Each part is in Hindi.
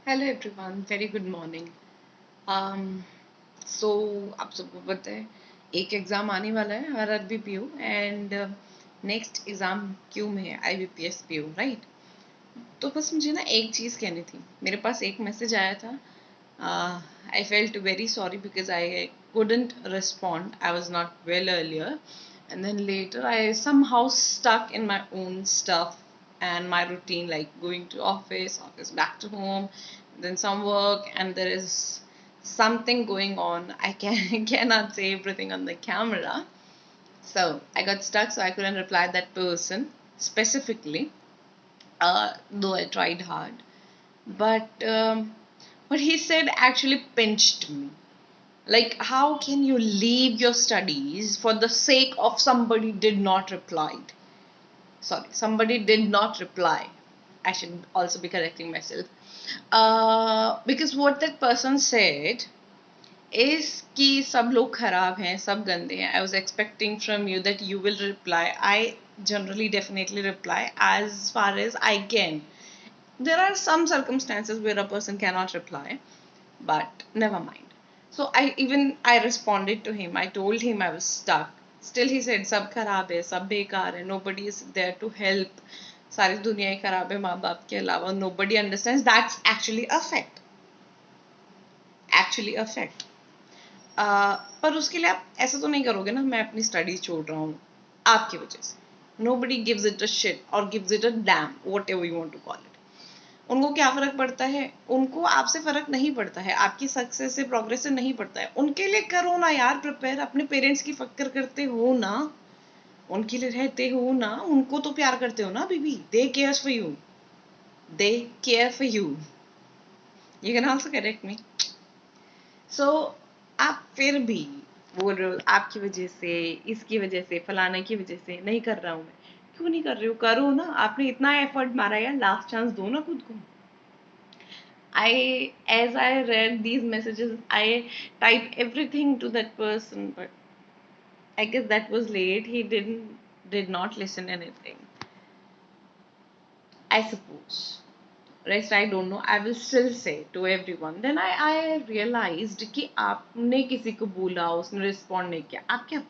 Hello everyone, very good morning. um सो आप सबको पता है एक एग्ज़ाम आने वाला है RRB PO and next exam Q में है आईबीपीएस पीओ, राइट? तो बस मुझे ना एक चीज़ कहनी थी। मेरे पास एक मैसेज आया था। I felt very sorry because I couldn't respond. I was not well earlier, and then later I somehow stuck in my own stuff and my routine, like going to office back to home, then some work, and there is something going on. I cannot say everything on the camera, so I got stuck, so I couldn't reply that person specifically, though I tried hard. But what he said actually pinched me. Like, how can you leave your studies for the sake of somebody did not reply? Sorry, somebody did not reply. I should also be correcting myself. Because what that person said is कि सब लोग खराब हैं, सब गंदे हैं. I was expecting from you that you will reply. I generally definitely reply as far as I can. There are some circumstances where a person cannot reply, but never mind. So I responded to him. I told him I was stuck. Still he said सब खराब है, सब बेकार है, nobody is there to help. सारी दुनिया ही खराब है माँ बाप के अलावा. Nobody understands. That's actually a fact. Actually a fact. पर उसके लिए आप ऐसा तो नहीं करोगे ना, मैं अपनी स्टडीज छोड़ रहा हूँ आपकी वजह से. Nobody gives it a shit or gives it a damn, whatever you want to call it. उनको क्या फर्क पड़ता है? उनको आपसे फर्क नहीं पड़ता है, आपकी सक्सेस से प्रोग्रेस से नहीं पड़ता है. उनके लिए करो ना यार प्रिपेयर. अपने पेरेंट्स की फिक्र करते हो ना, उनके लिए रहते हो ना, उनको तो प्यार करते हो ना बीबी. They cares for you, they care for you. You can also correct me. So आप फिर भी बोल रहे हो आपकी वजह से, इसकी वजह से, फलाने की वजह से नहीं कर रहा हूं मैं. क्यों नहीं कर रहे हो? करो ना. आपने इतना एफर्ट मारा यार, लास्ट चांस दो ना खुद को. As I read these messages, I typed everything to that person, but I guess that was late. He did not listen anything. I suppose. Rest I don't know. I will still say to everyone. Then I realized कि आपने किसी को बोला, उसने रिस्पॉन्ड नहीं किया. आप क्या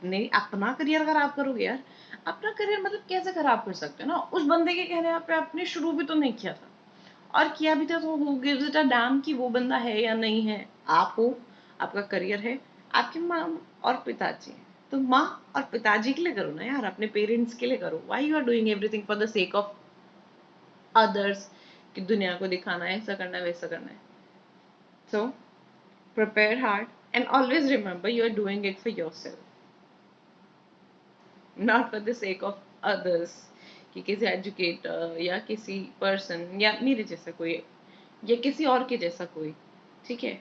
अपना करियर खराब करोगे यार? अपना करियर मतलब कैसे खराब कर सकते हो ना? उस बंदे के कहने पे आपने शुरू भी तो नहीं किया था. और किया भी था तो who gives it a damn कि वो बंदा है या नहीं है. आप हो, आपका करियर है, आपकी माँ और पिताजी हैं. तो माँ और पिताजी के लिए करो ना यार, अपने पेरेंट्स के लिए करो. Why you are doing everything for the sake of others कि दुनिया को दिखाना है, ऐसा करना है, वैसा करना है. So prepare hard and always remember you are doing it for yourself, not for the sake of others. कि किसी एजुकेटर या किसी पर्सन या मेरे जैसा कोई या किसी और के जैसा कोई, ठीक है?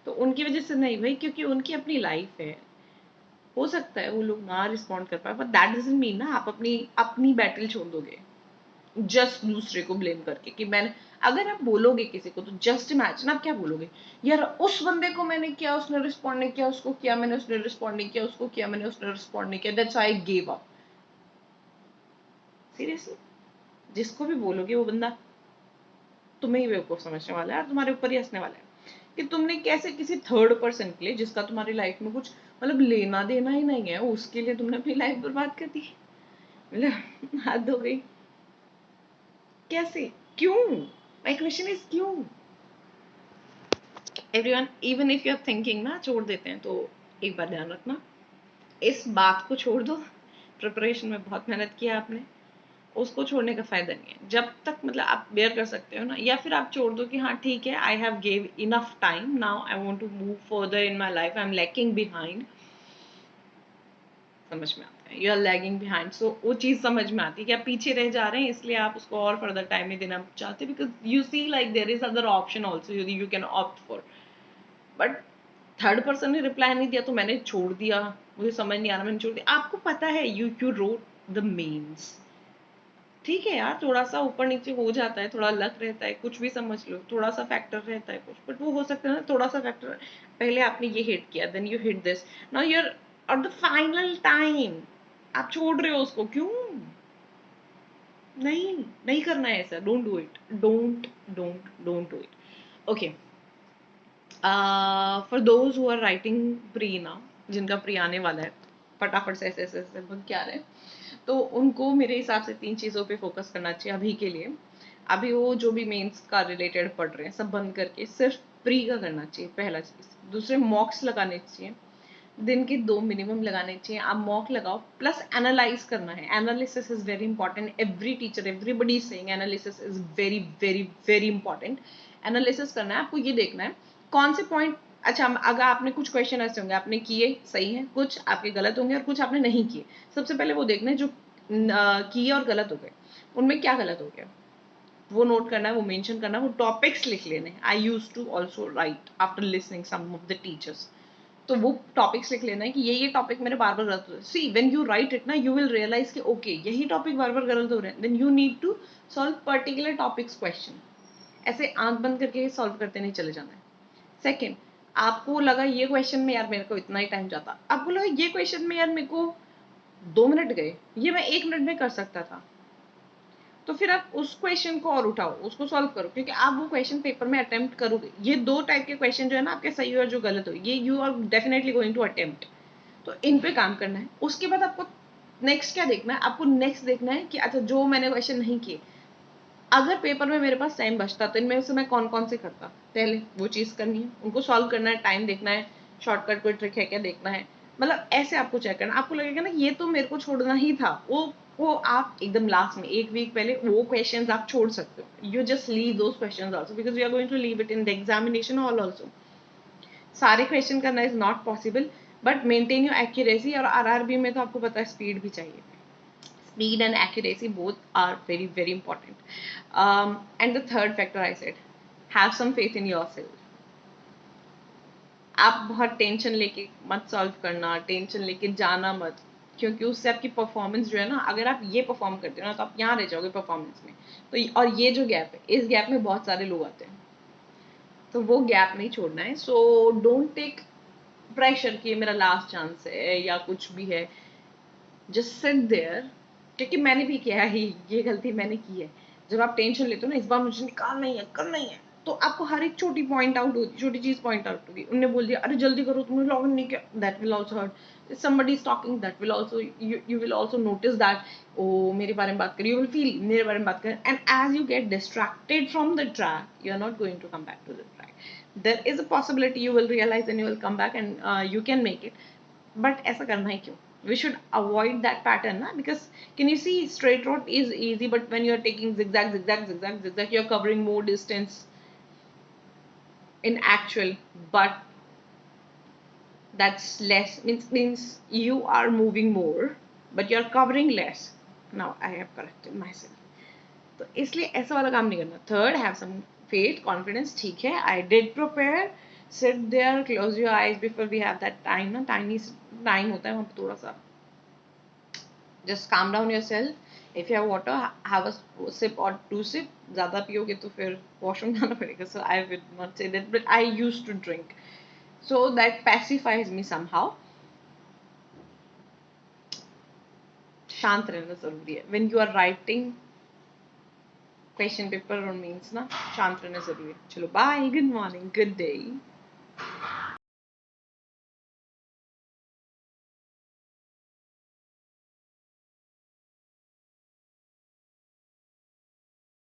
तो उनकी वजह से नहीं भाई, क्योंकि उनकी अपनी लाइफ है. हो सकता है वो लोग ना रिस्पॉन्ड कर पाए, बट दैट डजंट मीन ना आप अपनी अपनी बैटल छोड़ दोगे जस्ट दूसरे को ब्लेम करके कि मैंने. अगर आप बोलोगे किसी को तो जस्ट इमेजिन आप क्या बोलोगे, यार उस बंदे को मैंने किया, उसने रिस्पॉन्ड नहीं किया, उसको किया मैंने, उसने रिस्पॉन्ड नहीं किया, उसको किया मैंने, उसने रिस्पॉन्ड नहीं किया, that's I give up. Seriously, जिसको भी बोलोगे वो बंदा तुम्हें ही बेवकूफ समझने वाला है और तुम्हारे ऊपर ही हंसने वाला है कि तुमने कैसे किसी थर्ड पर्सन के लिए, जिसका तुम्हारी लाइफ में कुछ मतलब लेना देना ही नहीं है, उसके लिए तुमने अपनी लाइफ बर्बाद कर दी. मतलब हद हो गई. कैसे? क्यों? माय क्वेश्चन इज क्यों? Everyone, even if you are thinking ना छोड़ देते हैं, तो एक बार ध्यान रखना, इस बात को छोड़ दो. प्रिपरेशन में बहुत मेहनत किया आपने, उसको छोड़ने का फायदा नहीं है. जब तक मतलब आप बेयर कर सकते हो ना, या फिर आप छोड़ दो कि हाँ ठीक है, I have gave enough time, now I want to move further in my life, I am lagging behind. समझ में आता है, you are lagging behind. So वो चीज समझ में आती है कि आप पीछे रह जा रहे हैं, इसलिए आप उसको और फर्दर टाइम नहीं देना चाहते, because you see like there is other option also you can opt for. But third person ने रिप्लाई नहीं दिया तो मैंने छोड़ दिया, मुझे समझ नहीं आ रहा, मैंने छोड़ दिया. आपको पता है यू रोट द मीन्स. ठीक है यार, थोड़ा सा ऊपर नीचे हो जाता है, थोड़ा लक रहता है, कुछ भी समझ लो, थोड़ा सा फैक्टर रहता है कुछ, बट वो हो सकता है ना थोड़ा सा फैक्टर. पहले आपने ये हिट किया, then you hit this, now you are at the final time आप छोड़ रहे हो उसको. क्यों? नहीं, नहीं करना है ऐसा. Don't do it, don't don't don't do it. Okay, for those who are writing pre ना, जिनका प्री आने वाला है, फटाफट से ऐसे ऐसे ऐसे बन के आ रहे हैं, तो उनको मेरे हिसाब से 3 चीज़ों पे फोकस करना चाहिए अभी के लिए। अभी वो जो भी मेंस का रिलेटेड पढ़ रहे हैं सब बंद करके सिर्फ प्री का करना चाहिए, पहला चीज़। दूसरे मॉक्स लगाने चाहिए, दिन के 2 मिनिमम लगाने चाहिए। आप मॉक लगाओ, प्लस एनालाइज करना है। Analysis is very important. Every teacher, everybody is saying analysis is very very very important. Analysis करना है, आपको ये देखना है कौन से पॉइंट, अच्छा अगर आपने कुछ क्वेश्चन ऐसे होंगे आपने किए सही है, कुछ आपके गलत होंगे और कुछ आपने नहीं किए। सबसे पहले वो देखना है जो किए और गलत हो गए, उनमें क्या गलत हो गया वो नोट करना है, वो मेंशन करना है, वो टॉपिक्स लिख लेने हैं। I use to also write after listening some of the teachers, तो वो टॉपिक्स लिख लेना है कि ये टॉपिक मेरे बार बार गलत हो रहे हैं। See when you write it ना, यू विल रियलाइज कि ओके यही टॉपिक बार बार गलत हो रहे हैं, then you need to solve particular topics question. ऐसे आंख बंद करके सॉल्व करते नहीं चले जाना है। सेकेंड, आपको लगा ये क्वेश्चन में यार मेरे को इतना ही टाइम जाता, आपको लगा ये क्वेश्चन में यार मेरे को 2 मिनट गए, ये मैं 1 मिनट में कर सकता था, तो फिर आप उस क्वेश्चन को और उठाओ, उसको सॉल्व करो, क्योंकि आप वो क्वेश्चन पेपर में अटेम्प्ट करोगे। ये 2 टाइप के क्वेश्चन जो है ना, आपके सही और जो गलत हो, ये you are definitely going to attempt. तो इन पे काम करना है। उसके बाद आपको नेक्स्ट क्या देखना है, आपको नेक्स्ट देखना है कि अच्छा जो मैंने क्वेश्चन नहीं किए, अगर पेपर में मेरे पास टाइम बचता तो इनमें से मैं कौन कौन से करता, पहले वो चीज़ करनी है, उनको सॉल्व करना है, टाइम देखना है, शॉर्टकट कोई ट्रिक है क्या देखना है। मतलब ऐसे आपको चेक करना, आपको लगेगा ना ये तो मेरे को छोड़ना ही था, वो आप एकदम लास्ट में 1 वीक पहले वो क्वेश्चंस आप छोड़ सकते हो। You just leave those questions also because you are going to leave it in the examination hall also. सारे क्वेश्चन करना is not possible, but maintain your accuracy. और आरआरबी में तो आपको पता है स्पीड भी चाहिए। Speed and accuracy both are very very important. And the third factor I said, have some faith in yourself. आप बहुत टेंशन लेके मत सॉल्व करना, टेंशन लेके जाना मत, क्योंकि उससे आपकी परफॉर्मेंस जो है ना, अगर आप ये परफॉर्म करते हो ना तो आप यहाँ रह जाओगे परफॉर्मेंस में। तो और ये जो गैप है, इस गैप में बहुत सारे लोग आते हैं, तो वो गैप नहीं छोड़ना है। सो डोंट टेक प्रेशर कि ये मेरा लास्ट चांस है या कुछ भी है। जस्ट सिट देयर, क्योंकि मैंने भी किया है, ये गलती मैंने की है। जब आप टेंशन लेते हो ना, इस बार मुझे निकालना ही है, करना ही है, तो आपको हर एक छोटी पॉइंट आउट होती, छोटी चीज पॉइंट आउट होगी। उन्होंने बोल दिया अरे जल्दी करो, तुमने लॉग इन नहीं किया, that will also hurt. somebody is talking, that will also, you will also notice that oh मेरे बारे में बात करें, you will feel मेरे बारे में बात करें, and as you get distracted from the track, you are not going to come back to the track. There is a possibility you will realize and you will come back and you can make it, but ऐसा करना ही क्यों? We should avoid that pattern na, because can you see straight road is easy, but when you are taking zigzag zigzag zigzag zigzag, you are covering more distance in actual, but that's less, means you are moving more but you are covering less. Now I have corrected myself. तो इसलिए ऐसा वाला काम नहीं करना। Third, have some faith, confidence, ठीक है I did prepare, sit there, close your eyes before we have that time ना, टाइनी टाइम होता है वहाँ पे थोड़ा सा, just calm down yourself. If you have water, have a sip or 2 sip. ज़्यादा पियोगे तो फिर वॉशरूम जाना पड़ेगा, so I would not say that, but I used to drink, so that pacifies me somehow. शांत रहना जरूरी है when you are writing question paper और मीन्स ना, शांत रहना जरूरी है। चलो bye, good morning, good day.